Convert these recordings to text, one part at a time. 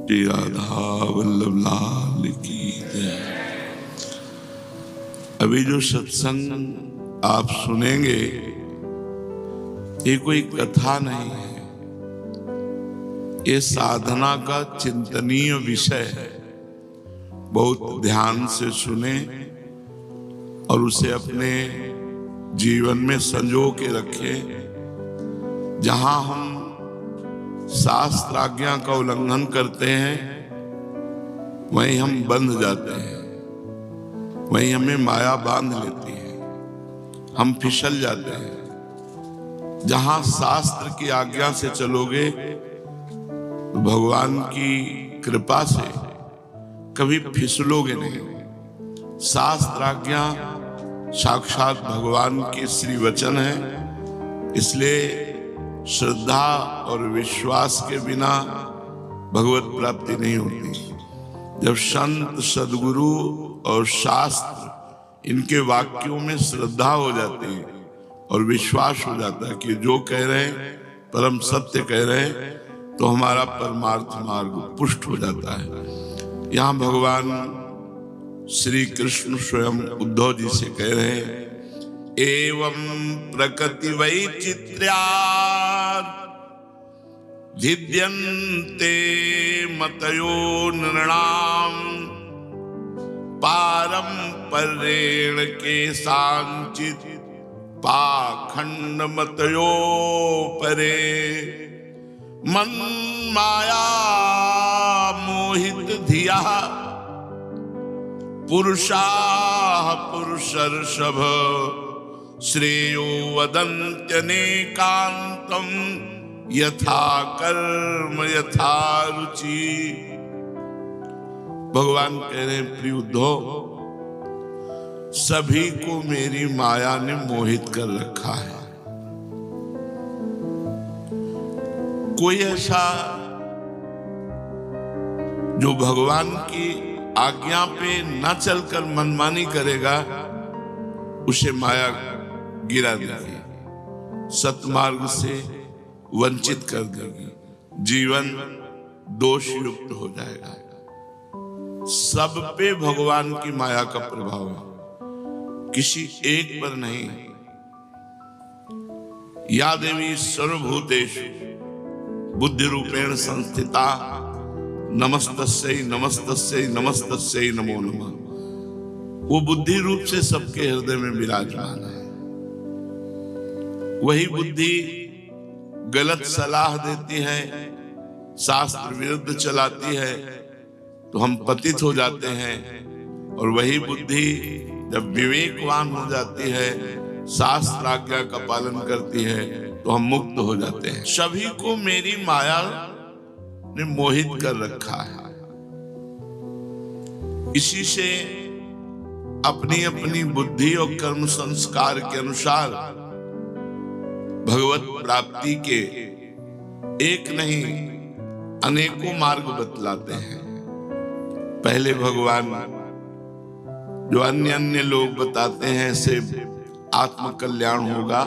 श्री राधा वल्लभ लाल की जय। अभी जो सत्संग आप सुनेंगे ये कोई कथा नहीं है, ये साधना का चिंतनीय विषय है। बहुत ध्यान से सुने और उसे अपने जीवन में संजो के रखें। जहां हम शास्त्र आज्ञा का उल्लंघन करते हैं वहीं हम बंध जाते हैं, वहीं हमें माया बांध लेती है, हम फिसल जाते हैं। जहां शास्त्र की आज्ञा से चलोगे तो भगवान की कृपा से कभी फिसलोगे नहीं। शास्त्र आज्ञा साक्षात भगवान के श्री वचन है, इसलिए श्रद्धा और विश्वास के बिना भगवत प्राप्ति नहीं होती। जब संत सद्गुरु और शास्त्र इनके वाक्यों में श्रद्धा हो जाती है और विश्वास हो जाता है कि जो कह रहे हैं परम सत्य कह रहे हैं, तो हमारा परमार्थ मार्ग पुष्ट हो जाता है। यहाँ भगवान श्री कृष्ण स्वयं उद्धव जी से कह रहे हैं, एवं प्रकृति वैचित्र्यात् भिद्यन्ते मतयो नृणाम् पारंपरेण केषाञ्चित् पाखंड मतयो परे मन्माया मोहित धिया पुरुषाः पुरुषर्षभ श्रेयो वदन्त्यनेकान्तं यथा कर्म यथा रुचि। भगवान कह रहे हैं, प्रिय उद्धव, सभी को मेरी माया ने मोहित कर रखा है। कोई ऐसा जो भगवान की आज्ञा पे न चलकर मनमानी करेगा, उसे माया गिरा देगी, सतमार्ग से वंचित कर देगी, जीवन दोष युक्त हो जाएगा। सब पे भगवान की माया का प्रभाव है, किसी एक पर नहीं। या देवी सर्वभूतेषु बुद्धि रूपेण संस्थिता नमस्तस्यै नमस्तस्यै नमस्तस्यै नमो नमः। वो बुद्धि रूप से सबके हृदय में विराजमान है। वही बुद्धि गलत सलाह देती है, शास्त्र विरुद्ध चलाती है, तो हम पतित हो जाते हैं। और वही बुद्धि जब विवेकवान हो जाती है, शास्त्र आज्ञा का पालन करती है, तो हम मुक्त हो जाते हैं। सभी को मेरी माया ने मोहित कर रखा है। इसी से अपनी अपनी बुद्धि और कर्म संस्कार के अनुसार भगवत प्राप्ति के एक नहीं अनेकों मार्ग बतलाते हैं। पहले भगवान जो अन्य अन्य लोग बताते हैं ऐसे आत्म कल्याण होगा,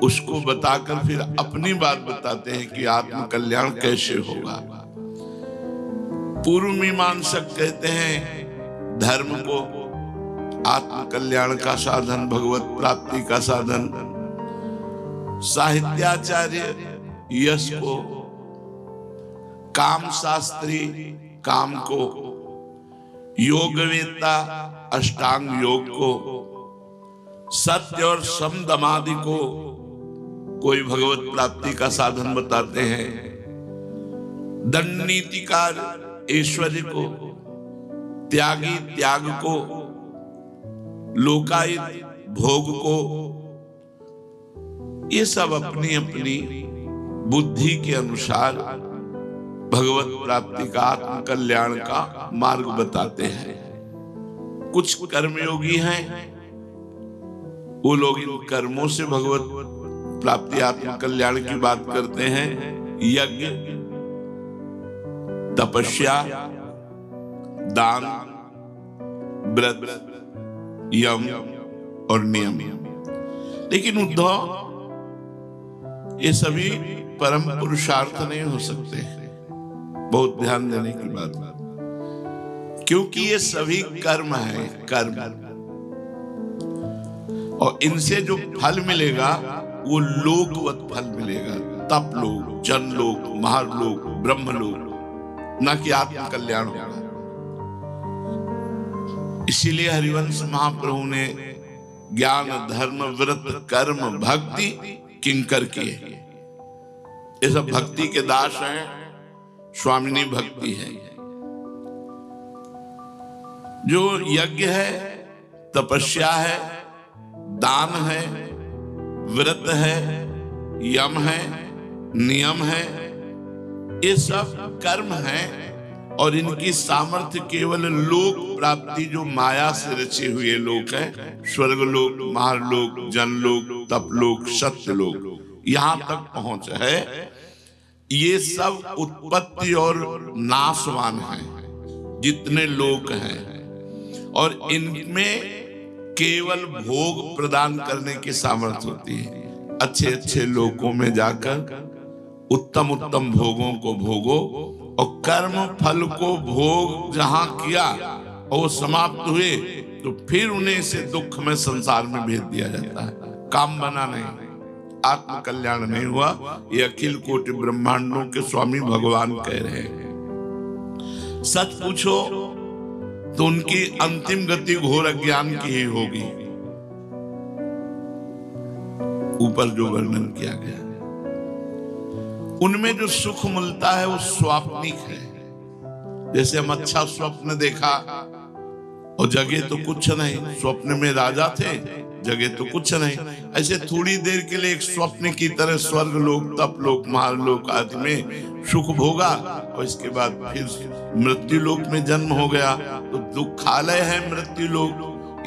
उसको बताकर फिर अपनी बात बताते हैं कि आत्म कल्याण कैसे होगा। पूर्व मीमांसक कहते हैं धर्म को आत्म कल्याण का साधन, भगवत प्राप्ति का साधन, साहित्याचार्य यश को, काम शास्त्री काम को, योगवेत्ता अष्टांग योग को, सत्य और सम दमादि को कोई भगवत प्राप्ति का साधन बताते हैं। दंड नीतिकार ऐश्वर्य को, त्यागी त्याग को, लोकायत भोग को, ये सब अपनी अपनी बुद्धि के अनुसार भगवत प्राप्ति का आत्म कल्याण का मार्ग बताते हैं। कुछ कर्मयोगी हैं, वो लोग इन कर्मों से भगवत प्राप्ति आत्म कल्याण की बात करते हैं। यज्ञ, तपस्या, दान, व्रत, यम और नियम। लेकिन उद्धव, ये सभी परम पुरुषार्थ नहीं हो सकते। बहुत ध्यान देने की बात है, क्योंकि ये सभी कर्म है, कर्म, और इनसे जो फल मिलेगा वो लोकवत फल मिलेगा, तप लोक, जन लोक, महालोक, ब्रह्मलोक, न कि आत्म कल्याण होगा। इसीलिए हरिवंश महाप्रभु ने ज्ञान, धर्म, व्रत, कर्म, भक्ति किंकर किए। ये सब भक्ति के दास हैं, स्वामिनी भक्ति है। जो यज्ञ है, तपस्या है, दान है, व्रत है, यम है, नियम है, ये सब कर्म है, और इनकी सामर्थ्य केवल लोक प्राप्ति, जो माया से रचे हुए लोक है, स्वर्गलोक, महालोक, जनलोक, तपलोक, सत्यलोक, यहां तक पहुंच है। ये सब उत्पत्ति और नाशवान है, जितने लोक हैं, और इनमें केवल भोग प्रदान करने की सामर्थ्य होती है। अच्छे अच्छे लोकों में जाकर उत्तम उत्तम भोगों को भोगो, और कर्म फल को भोग जहां किया और वो समाप्त हुए, तो फिर उन्हें इसे दुख में, संसार में भेज दिया जाता है। काम बना नहीं, आत्म कल्याण नहीं हुआ। ये अखिल कोटि ब्रह्मांडों के स्वामी भगवान कह रहे हैं। सच पूछो तो उनकी अंतिम गति घोर अज्ञान की ही होगी, ऊपर जो वर्णन किया गया। उनमें जो सुख मिलता है वो स्वाप्निक है। जैसे हम अच्छा स्वप्न देखा और जगह तो कुछ नहीं, स्वप्न में राजा थे, जगह तो कुछ नहीं, ऐसे थोड़ी देर के लिए एक स्वप्न की तरह स्वर्ग लोक, तप लोक, महालोक आदि में सुख भोगा, और इसके बाद फिर मृत्यु लोक में जन्म हो गया। तो दुखालय है मृत्यु लोक,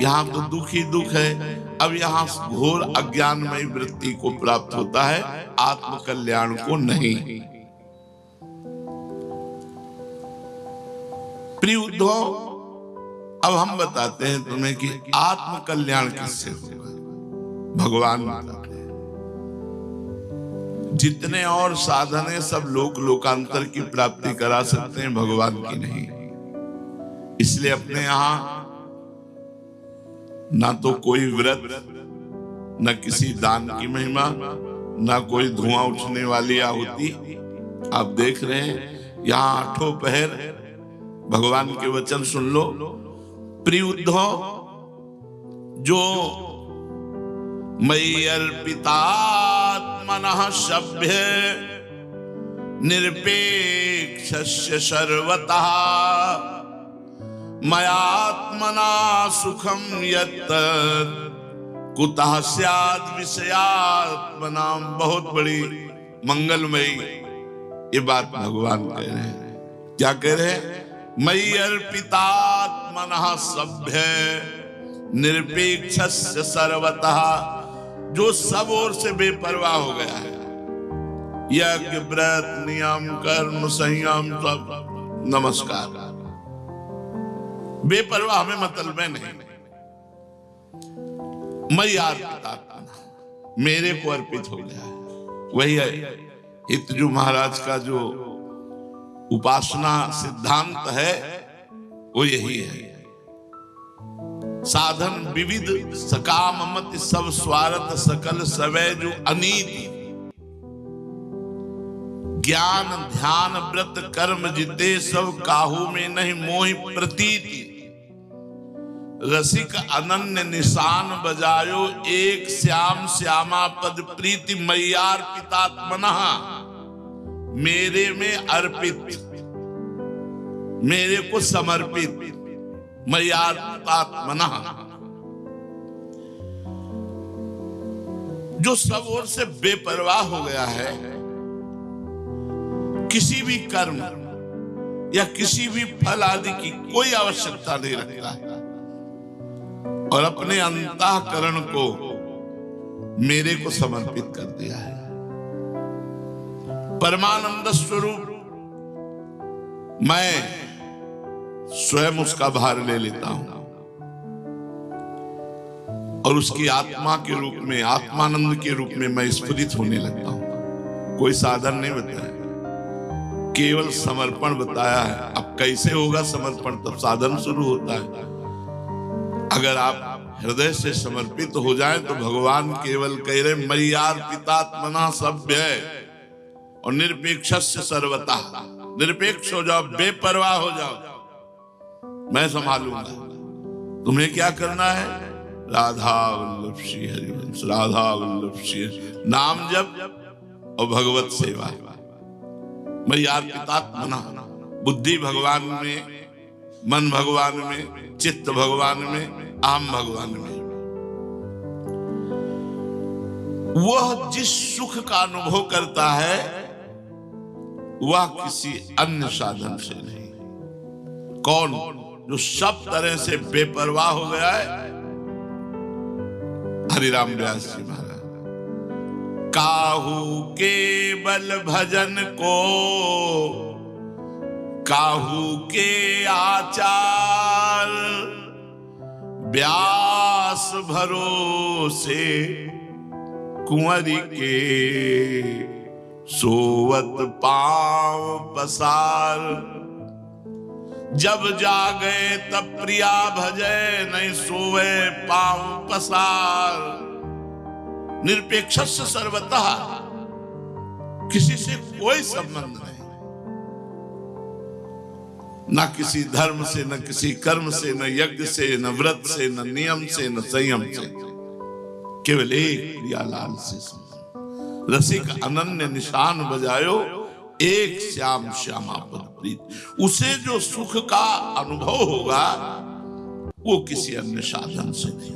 यहाँ तो दुख ही दुख है। अब यहाँ घोर अज्ञानमय वृत्ति को प्राप्त होता है, आत्म कल्याण को नहीं। प्रिय उद्धव, अब हम बताते हैं तुम्हें कि आत्म कल्याण किससे होगा। भगवान बताते हैं। जितने और साधन है सब लोकांतर की प्राप्ति करा सकते हैं, भगवान की नहीं। इसलिए अपने यहां ना तो कोई व्रत, न किसी दान की महिमा, ना कोई धुआं उठने वाली आहुति। आप देख रहे हैं यहाँ आठों पहर भगवान के वचन सुन लो। प्रिय उद्धव, जो मयि अर्पितात्मनः सभ्य निरपेक्षस्य सर्वतः मयात्मना सुखम यत् कुतः स्याद् विषयात्मनाम। बहुत बड़ी मंगलमयी ये बात भगवान कह रहे हैं। क्या कह रहे हैं? मयि अर्पितात्मनः सभ्य निरपेक्षस्य सर्वतः, जो सब ओर से बेपरवाह हो गया है। यज्ञ, व्रत, नियम, कर्म, संयम, सब नमस्कार, बेपरवाह में मतलब नहीं। मयि अर्पितात्मनः, मेरे को अर्पित हो गया है। वही है हितजू महाराज का जो उपासना सिद्धांत है, वो यही है। साधन विविध सकाम मत सब स्वार्थ सकल सवै जो अनीति, ज्ञान ध्यान व्रत कर्म जिते सब काहू में नहीं मोहि प्रतीति। रसिक अनन्य निशान बजायो एक श्याम श्यामा पद प्रीति। मय्यार्पितात्मनः, मेरे में अर्पित, मेरे को समर्पित। मय्यार्पितात्मनः, जो सब ओर से बेपरवाह हो गया है, किसी भी कर्म या किसी भी फल आदि की कोई आवश्यकता नहीं रखता है, और अपने अंतःकरण को मेरे को समर्पित कर दिया है। परमानंद स्वरूप मैं स्वयं उसका भार ले लेता हूं, और उसकी आत्मा के रूप में, आत्मानंद के रूप में मैं स्फुरित होने लगता हूं। कोई साधन नहीं बताया, केवल समर्पण बताया है। अब कैसे होगा समर्पण, तब साधन शुरू होता है। अगर आप हृदय से समर्पित हो जाएं तो भगवान केवल कह रहे मय्यार्पितात्मना सभ्य और निरपेक्षस्य सर्वतः। निरपेक्ष हो जाओ, बेपरवाह हो जाओ, मैं संभालूंगा। तुम्हें क्या करना है? राधा वल्लभ श्री हरिवंश, राधा वल्लभ श्री नाम जप और भगवत सेवा। मय्यार्पितात्मना, बुद्धि भगवान में, मन भगवान में, चित्त भगवान में, आम भगवान में। वह जिस सुख का अनुभव करता है वह किसी अन्य साधन से नहीं। कौन? जो सब तरह से बेपरवाह हो गया है। हरिराम व्यास जी महाराज, काहू केवल भजन को काहू के आचार, व्यास भरोसे कुंवरी के सोवत पांव पसार। जब जागे तब प्रिया भजे, नहीं सोवे पांव पसार। निरपेक्षस्य सर्वतः, किसी से कोई संबंध नहीं, न किसी धर्म से, न किसी कर्म से, न यज्ञ से, न व्रत से, न नियम से, न संयम से, केवल एक प्रियालाल से। रसिक अनन्य निशान बजायो, एक श्याम श्यामापद प्रीत। उसे जो सुख का अनुभव होगा वो किसी अन्य साधन से नहीं।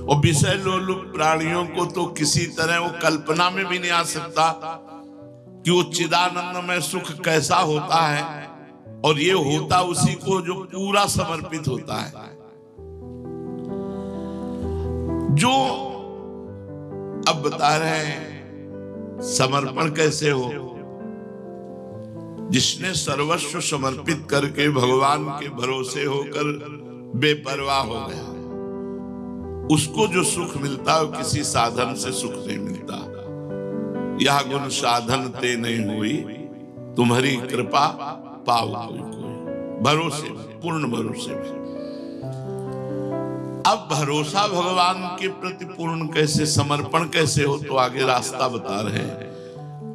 और विषय लोलुप प्राणियों को तो किसी तरह वो कल्पना में भी नहीं आ सकता कि वो चिदानंदमय सुख कैसा होता है। और ये होता उसी को जो पूरा समर्पित होता है। जो अब बता रहे हैं समर्पण कैसे हो। जिसने सर्वस्व समर्पित करके भगवान के भरोसे होकर बेपरवाह हो गया, उसको जो सुख मिलता है किसी साधन से सुख नहीं मिलता। यह गुण साधन ते नहीं हुई, तुम्हारी कृपा पाओ कोई। भरोसे, पूर्ण भरोसे में। अब भरोसा भगवान के प्रति पूर्ण कैसे, समर्पण कैसे हो, तो आगे रास्ता बता रहे हैं।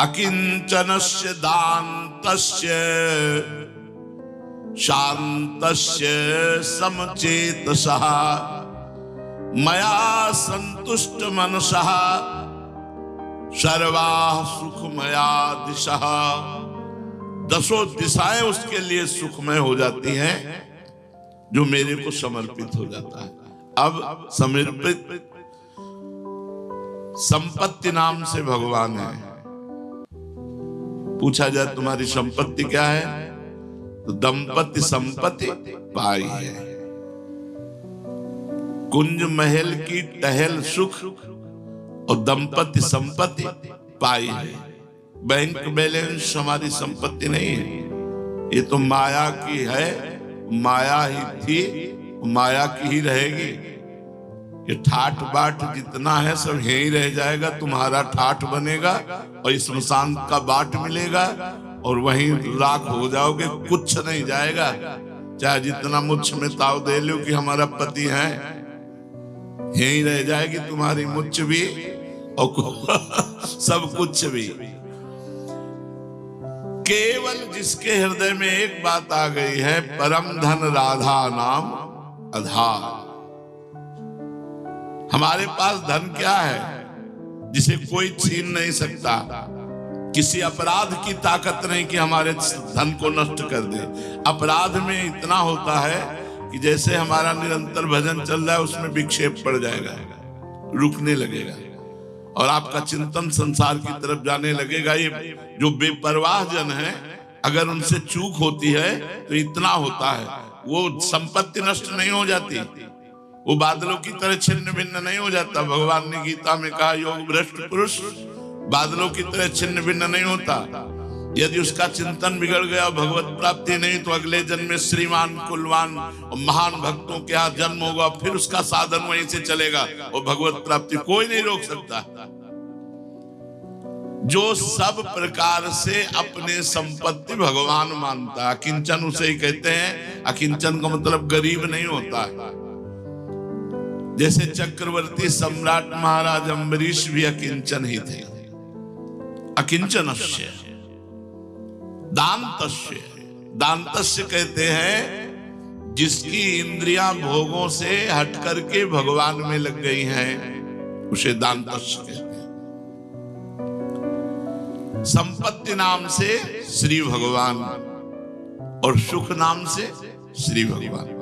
अकिंचनस्य दान्तस्य शान्तस्य समचेतसः मया संतुष्ट मनसः सर्वाः सुखमया दिशः। दसों दिशाएं उसके लिए सुखमय हो जाती हैं जो मेरे को समर्पित हो जाता है। अब समर्पित संपत्ति नाम से भगवान है। पूछा जाए तुम्हारी संपत्ति क्या है, तो दंपति संपत्ति पाई है। कुंज महल की टहल सुख और दंपति संपत्ति पाई है। बैंक बैलेंस हमारी संपत्ति नहीं है, ये तो माया की है। माया ही थी, माया की ही रहेगी। ये ठाठ बाट जितना है सब यहीं रह जाएगा। तुम्हारा ठाठ बनेगा और स्मशान का बाट मिलेगा और वहीं राख हो जाओगे, कुछ नहीं जाएगा। चाहे जितना मुझ में ताव दे लो कि हमारा पति है, यहीं रह जाएगी तुम्हारी मुझ भी और सब कुछ भी। केवल जिसके हृदय में एक बात आ गई है, परम धन राधा नाम आधार। हमारे पास धन क्या है जिसे कोई छीन नहीं सकता। किसी अपराध की ताकत नहीं कि हमारे धन को नष्ट कर दे। अपराध में इतना होता है कि जैसे हमारा निरंतर भजन चल रहा है उसमें विक्षेप पड़ जाएगा, रुकने लगेगा और आपका चिंतन संसार की तरफ जाने लगेगा। ये जो बेपरवाह जन है, अगर उनसे चूक होती है तो इतना होता है, वो संपत्ति नष्ट नहीं हो जाती, वो बादलों की तरह छिन्न भिन्न नहीं हो जाता। भगवान ने गीता में कहा योग भ्रष्ट पुरुष बादलों की तरह छिन्न भिन्न नहीं होता। यदि उसका चिंतन बिगड़ गया, भगवत प्राप्ति नहीं, तो अगले जन्म में श्रीमान कुलवान और महान भक्तों के यहाँ जन्म होगा, फिर उसका साधन वहीं से चलेगा और भगवत प्राप्ति कोई नहीं रोक सकता। जो सब प्रकार से अपने संपत्ति भगवान मानता है। अकिंचन उसे ही कहते हैं। अकिंचन का मतलब गरीब नहीं होता है। जैसे चक्रवर्ती सम्राट महाराज अम्बरीश भी अकिंचन ही थे। अकिंचनस्य दान्तस्य, दान्तस्य कहते हैं जिसकी इंद्रियां भोगों से हट करके भगवान में लग गई हैं, उसे दान्तस्य कहते हैं। संपत्ति नाम से श्री भगवान और सुख नाम से श्री भगवान।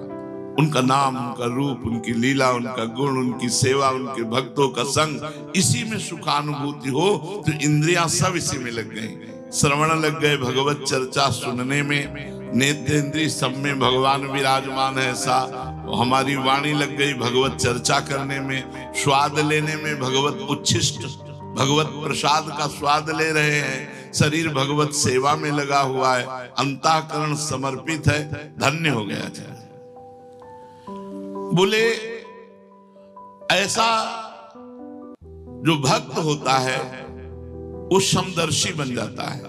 उनका नाम, उनका रूप, उनकी लीला, उनका गुण, उनकी सेवा, उनके भक्तों का संग, इसी में सुखानुभूति हो तो इंद्रियां सब इसी में लग गई। श्रवण लग गए भगवत चर्चा सुनने में, नेत्रेंद्रिय सब में भगवान विराजमान है ऐसा। हमारी वाणी लग गई भगवत चर्चा करने में, स्वाद लेने में, भगवत उच्छिष्ट भगवत प्रसाद का स्वाद ले रहे हैं। शरीर भगवत सेवा में लगा हुआ है, अंतःकरण समर्पित है, धन्य हो गया है। बोले ऐसा जो भक्त होता है वो समदर्शी बन जाता है।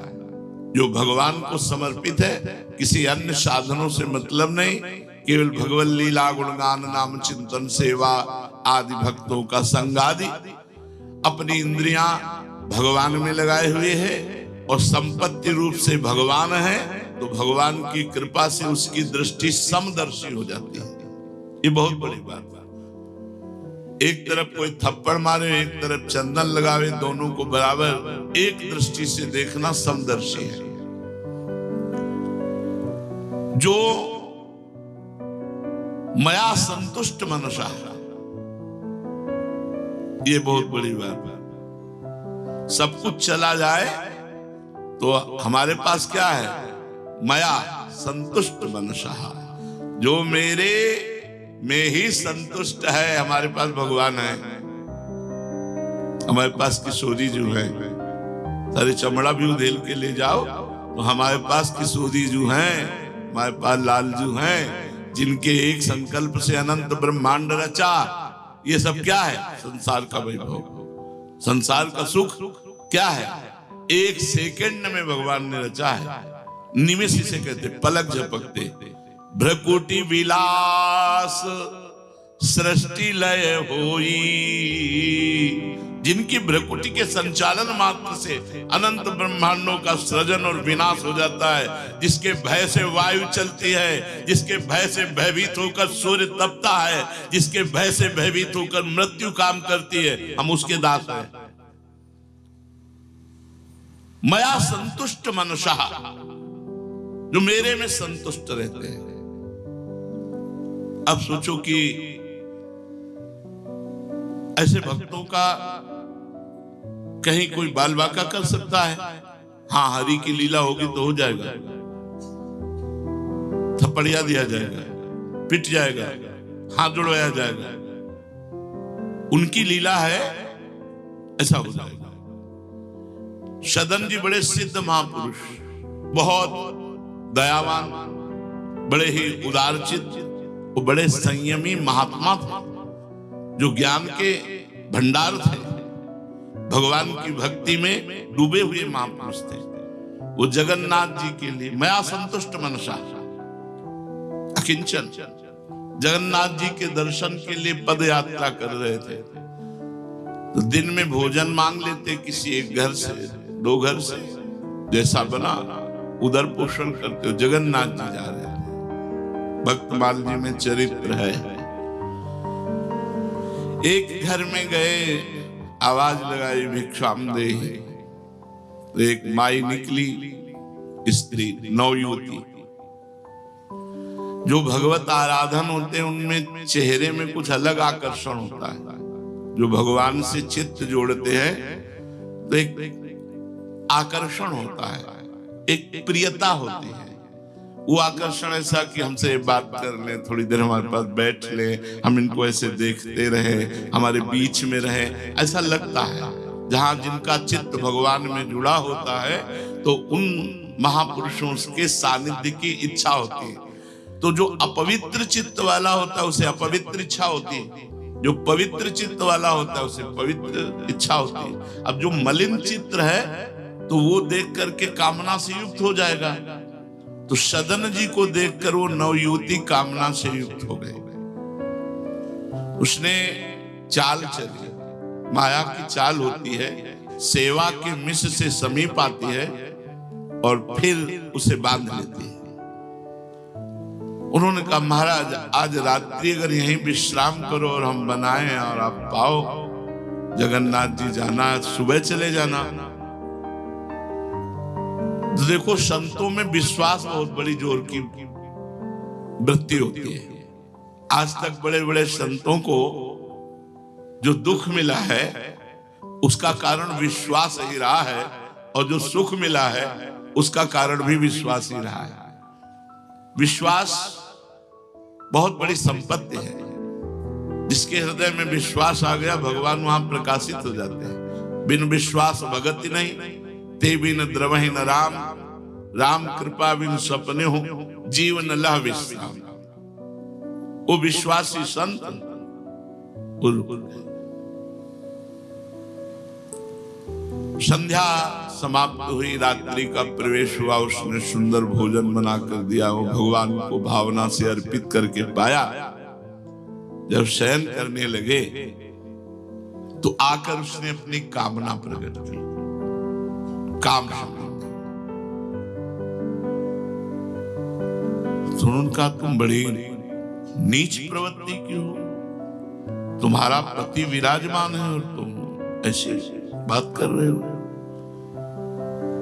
जो भगवान को समर्पित है, किसी अन्य साधनों से मतलब नहीं, केवल भगवत लीला गुणगान नाम चिंतन सेवा आदि भक्तों का संग आदि, अपनी इंद्रियां भगवान में लगाए हुए है और संपत्ति रूप से भगवान है, तो भगवान की कृपा से उसकी दृष्टि समदर्शी हो जाती है। ये बहुत बड़ी बात है। एक तरफ कोई थप्पड़ मारे, एक तरफ चंदन लगावे, दोनों को बराबर एक दृष्टि से देखना समदर्शी है। जो मया संतुष्ट मनुष्य, ये बहुत बड़ी बात है। सब कुछ चला जाए तो हमारे पास क्या है? मया संतुष्ट मनुष्य, जो मेरे में ही संतुष्ट है। हमारे पास भगवान है, हमारे पास किशोरी जो है, सारे चमड़ा भी उधेल के ले जाओ तो हमारे पास किशोरी जो है, हमारे पास लाल जो है, जिनके एक संकल्प से अनंत ब्रह्मांड रचा। ये सब क्या है? संसार का वैभव, संसार का सुख क्या है? एक सेकंड में भगवान ने रचा है। निमिष इसे कहते, पलक झपकते। भ्रकुटी विलास सृष्टि लय होई, जिनकी भ्रकुटी के संचालन मात्र से अनंत ब्रह्मांडों का सृजन और विनाश हो जाता है। जिसके भय से वायु चलती है, जिसके भय से भयभीत होकर सूर्य तपता है, जिसके भय से भयभीत होकर मृत्यु काम करती है, हम उसके दास हैं। मया संतुष्ट मनुष्य, जो मेरे में संतुष्ट रहते हैं। अब सोचो कि ऐसे भक्तों का कहीं कोई बाल बाका कर सकता है? हाँ, हरि की लीला होगी तो हो जाएगा, थप्पड़िया दिया जाएगा, पिट जाएगा, हाथ जोड़वाया जाएगा। उनकी लीला है, ऐसा हो जाएगा। सदन जी बड़े सिद्ध महापुरुष, बहुत दयावान, बड़े ही उदारचित्त, वो बड़े संयमी महात्मा थे, जो ज्ञान के भंडार थे, भगवान की भक्ति में डूबे हुए महापुरुष थे। वो जगन्नाथ जी के लिए मया संतुष्ट मनसा, अकिंचन, जगन्नाथ जी के दर्शन के लिए पद यात्रा कर रहे थे। तो दिन में भोजन मांग लेते किसी एक घर से, दो घर से, जैसा बना उधर पोषण करते हो। जगन्नाथ जी जा रहे थे, भक्तमाल जी में चरित्र है। एक घर में गए, आवाज लगाई भिक्षाम देहि, तो एक माई निकली, स्त्री नवयुवती। जो भगवत आराधन होते हैं उनमें चेहरे में कुछ अलग आकर्षण होता है। जो भगवान से चित्त जोड़ते हैं तो एक आकर्षण होता है, एक प्रियता होती है। वो आकर्षण ऐसा कि हमसे बात कर लें, थोड़ी देर हमारे पास बैठ लें, हम इनको ऐसे देखते रहे, हमारे बीच में रहे, ऐसा लगता है। जहां जिनका चित्त भगवान में जुड़ा होता है तो उन महापुरुषों के सानिध्य की इच्छा होती है। तो जो अपवित्र चित्त वाला होता है उसे अपवित्र इच्छा होती है, जो पवित्र चित्त वाला होता है उसे पवित्र इच्छा होती है। अब जो मलिन चित्त है तो वो देख करके कामना से युक्त हो जाएगा। तो सदन जी को देखकर वो नवयुवती कामना से युक्त हो गई। उसने चाल चली, माया की चाल होती है, सेवा के मिश से समीप आती है और फिर उसे बांध लेती है। उन्होंने कहा महाराज आज रात्रि अगर यहीं विश्राम करो और हम बनाएं और आप पाओ जगन्नाथ जी जाना, सुबह चले जाना। तो देखो संतों में विश्वास बहुत बड़ी जोर की वृत्ति होती है। आज तक बड़े बड़े संतों को जो दुख मिला है उसका कारण विश्वास ही रहा है, और जो सुख मिला है उसका कारण भी विश्वास ही रहा है। विश्वास बहुत बड़ी संपत्ति है। जिसके हृदय में विश्वास आ गया भगवान वहां प्रकाशित हो जाते हैं। बिन विश्वास भगति नहीं, ते बिन द्रवहि न राम, राम कृपा बिन सपने हो, जीवन लह विश्राम। वो विश्वासी संत संध्या समाप्त हुई, रात्रि का प्रवेश हुआ, उसने सुंदर भोजन बना कर दिया, वो भगवान को भावना से अर्पित करके पाया। जब शयन करने लगे तो आकर उसने अपनी कामना प्रकट की। काम सुन उनका तुम बड़ी नीच प्रवृत्ति की हो, तुम्हारा पति विराजमान है और तुम ऐसे बात कर रहे हो।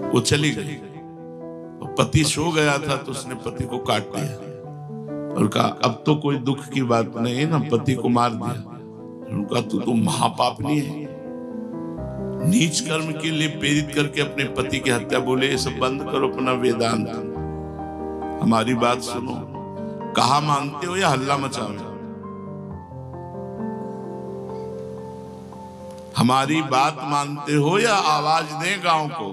वो चली गई। पति सो गया था तो उसने पति को काट दिया और कहा अब तो कोई दुख की बात नहीं है ना, पति को मार दिया। उनका तो महापापनी है, नीच कर्म के लिए प्रेरित करके अपने पति की हत्या। बोले ये सब बंद करो अपना वेदांत, हमारी बात सुनो। कहा मानते हो या हल्ला मचाओ? हमारी बात मानते हो या आवाज दें गांव को?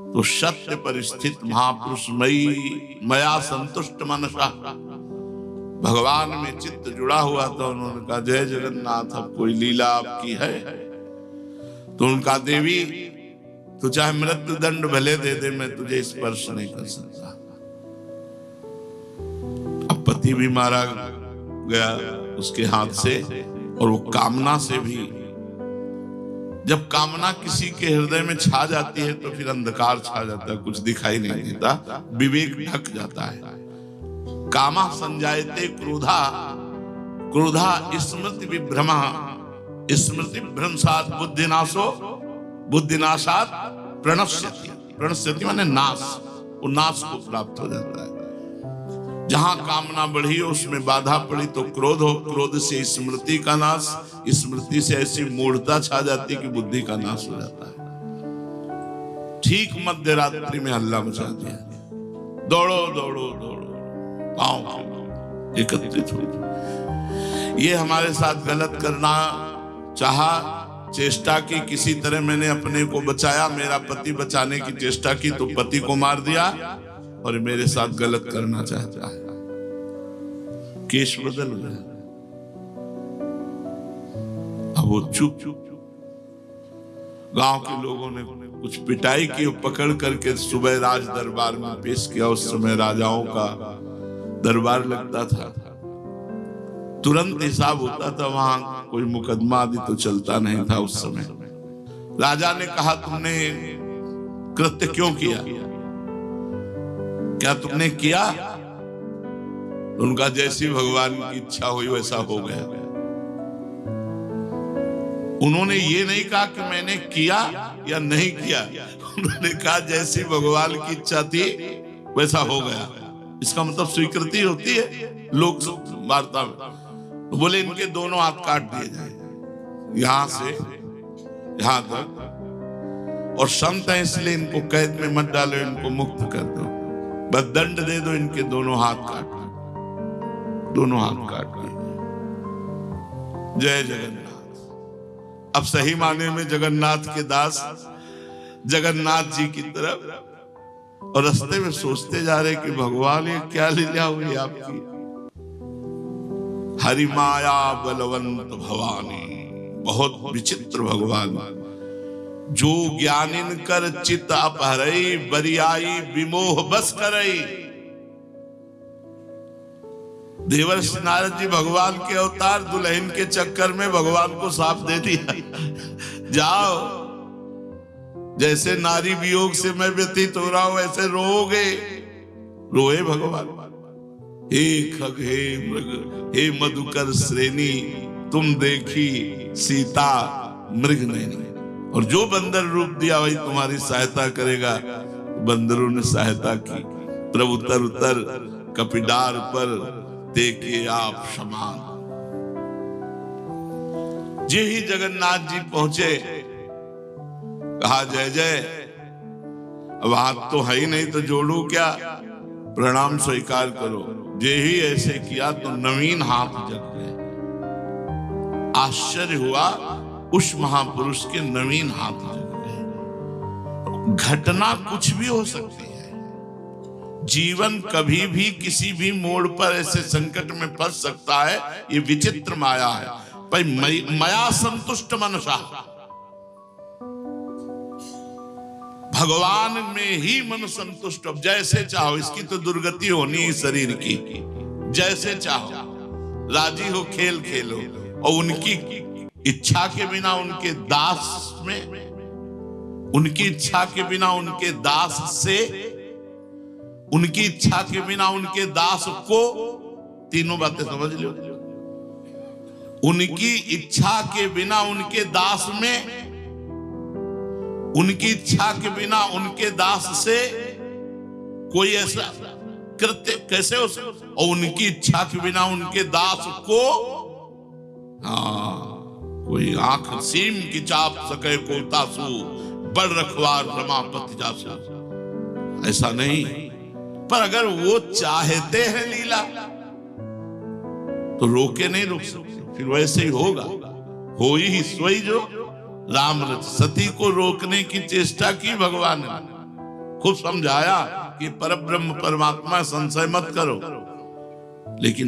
तो सत्य पर स्थित महापुरुष मई मया संतुष्ट मनसा, भगवान में चित्त जुड़ा हुआ था। उन्होंने कहा जय जगन्नाथ, अब कोई लीला आपकी है। तो उनका देवी तू चाहे मृत्यु दंड भले दे दे, मैं तुझे स्पर्श नहीं कर सकता। अब पति भी मारा गया उसके हाथ से, और वो कामना से भी। जब कामना किसी के हृदय में छा जाती है तो फिर अंधकार छा जाता है, कुछ दिखाई नहीं देता, विवेक ढक जाता है। कामा संजायते क्रोधा, क्रोधा स्मृति विभ्रमा, स्मृति भ्रंशात बुद्धिनाशो, बुद्धिनाशात प्रणश्यति। प्रणश्यति माने नाश, वो नाश को प्राप्त हो जाता है। जहां कामना बढ़ी हो उसमें बाधा पड़ी तो क्रोध हो, क्रोध से स्मृति का नाश, स्मृति से ऐसी मूढ़ता छा जाती कि बुद्धि का नाश हो जाता है। ठीक मध्य रात्रि में हल्ला मचा दिया, दौड़ो दौड़ो दौड़ो, गांव एकत्रित हो। ये हमारे साथ गलत करना चाहा, चेष्टा की, किसी तरह मैंने अपने को बचाया, मेरा पति बचाने की चेष्टा की तो पति को मार दिया, और मेरे साथ गलत करना चाहता है। केस बदल गया। अब वो चुप चुप गांव के लोगों ने कुछ पिटाई की, पकड़ करके सुबह राज दरबार में पेश किया। उस समय राजाओं का दरबार लगता था, तुरंत हिसाब होता था, वहां कोई मुकदमा आदि तो चलता नहीं था उस समय। राजा ने कहा तुमने कृत्य क्यों किया, क्या तुमने किया? उनका जैसी भगवान की इच्छा हुई वैसा हो गया। उन्होंने ये नहीं कहा कि मैंने किया या नहीं किया, उन्होंने कहा जैसी भगवान की इच्छा थी वैसा हो गया। इसका मतलब स्वीकृति होती है लोक वार्ता में। तो बोले इनके दोनों हाथ काट दिए जाए, यहां से यहां तक, और संत है इसलिए इनको कैद में मत डालो, इनको मुक्त कर दो, बस दंड दे दो, इनके दोनों हाथ काट, दोनों हाथ काट दिए। जय जगन्नाथ। अब सही माने में जगन्नाथ के दास जगन्नाथ जी की तरफ, और रास्ते में सोचते जा रहे कि भगवान ये क्या लीला हुई आपकी, हरिमाया बलवंत भवानी। बहुत विचित्र भगवान, जो ज्ञानिन कर चित अपहरई, बरियाई विमोह बस करई। देवर्षि नारद जी भगवान के अवतार, दुल्हन के चक्कर में भगवान को साफ दे दिया, जाओ जैसे नारी वियोग से मैं व्यतीत हो रहा हूं वैसे रोओगे। रोए भगवान, हे खग हे मृग हे मधुकर श्रेणी, तुम देखी सीता मृग नैनी। और जो बंदर रूप दिया वही तुम्हारी सहायता करेगा। बंदरों ने सहायता की, प्रभु उतर उतर कपिडार पर देखे आप समान। जे ही जगन्नाथ जी पहुंचे, कहा जय जय। अब हाथ तो है ही नहीं तो जोड़ू क्या, प्रणाम स्वीकार करो। जे ही ऐसे किया तो नवीन हाथ जग गए। आश्चर्य हुआ, उस महापुरुष के नवीन हाथ जग गए। घटना कुछ भी हो सकती है, जीवन कभी भी किसी भी मोड़ पर ऐसे संकट में फंस सकता है। ये विचित्र माया है। पर मया संतुष्ट मनसा, भगवान में ही मन संतुष्ट। अब जैसे चाहो, इसकी तो दुर्गति होनी है शरीर की, जैसे चाहो राजी हो खेल खेलो। और उनकी इच्छा के बिना उनके दास में, उनकी इच्छा के बिना उनके दास से, उनकी इच्छा के बिना उनके दास को, तीनों बातें समझ लो। उनकी इच्छा के बिना उनके दास में, उनकी इच्छा के बिना उनके दास से कोई ऐसा कृत्य कैसे हो सकता। और उनकी इच्छा के बिना उनके दास को, कोई आंख सीम की चाप सके को तासु, बड़ रखवार रमापति जासु। ऐसा नहीं। पर अगर वो चाहते हैं लीला तो रोके नहीं रोक सकते, फिर वैसे ही होगा। हो ही सोई जो राम रच, सती को रोकने की चेष्टा की भगवान ने, खूब समझाया कि परब्रह्म परमात्मा संशय मत करो। लेकिन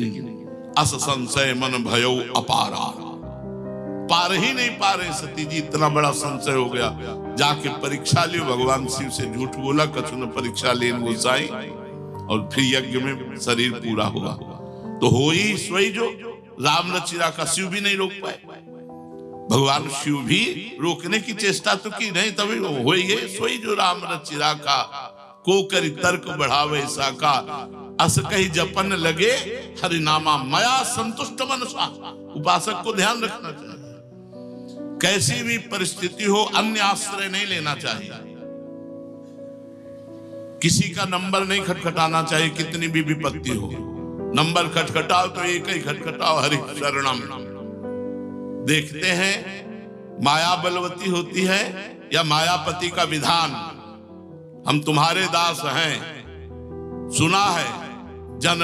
अस संशय मन भयो अपारा, पार ही नहीं पा रहे सती जी, इतना बड़ा संशय हो गया। जाके परीक्षा लियो, भगवान शिव से झूठ बोला, कछु ने परीक्षा लेन गोसाई, और फिर यज्ञ में शरीर पूरा हुआ। तो हो ही सोई जो राम रचिरा का शिव भी नहीं रोक पाए। भगवान शिव भी रोकने की चेष्टा तो की नहीं, तभी हो ही सोई जो राम रचिरा का, को करी तर्क बढ़ावे साका, अस कही जपन लगे हरिनामा, मया संतुष्ट मनसा। उपासक को ध्यान रखना चाहिए, कैसी भी परिस्थिति हो अन्य आश्रय नहीं लेना चाहिए। किसी का नंबर नहीं खटखटाना चाहिए, कितनी भी विपत्ति हो। नंबर खटखटाओ तो एक ही खटखटाओ, हरि शरणम। देखते हैं माया बलवती होती है या मायापति का विधान। हम तुम्हारे दास हैं, सुना है जन